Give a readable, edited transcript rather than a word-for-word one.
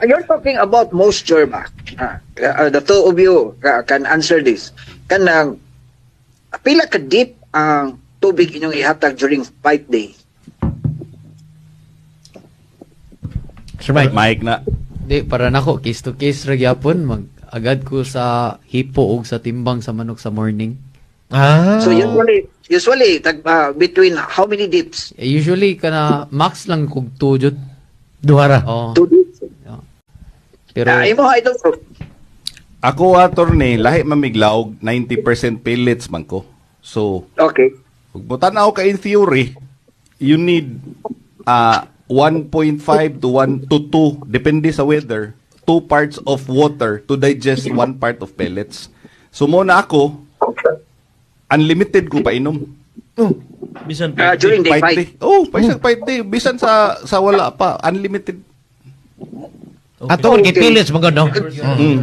You're talking about moisture ba? The two of you can answer this. Kanang pila ka deep ang tubig inyong ihatag during fight day? Sir Mike. Mike na. Di, para nako, case to case ra gyapon mag-agad ko sa hipo og sa timbang sa manok sa morning. So usually between how many dips? Usually kana max lang kog 2 jud. Duhara. Oh. 2 dips. Pero Imo idol ko. Ako attorney, lahi mamiglaw 90% pellets man ko. So, Okay. kung butan ako ka in theory, you need 1.5 to 1 to 2, depende sa weather, 2 parts of water to digest 1 part of pellets. So muna ako, unlimited ko pa inom. Bisan During day Fight fight. day. Oh, paisang fight day. Bisan sa wala pa, unlimited. Ato, kay pellets, mga no? Mm.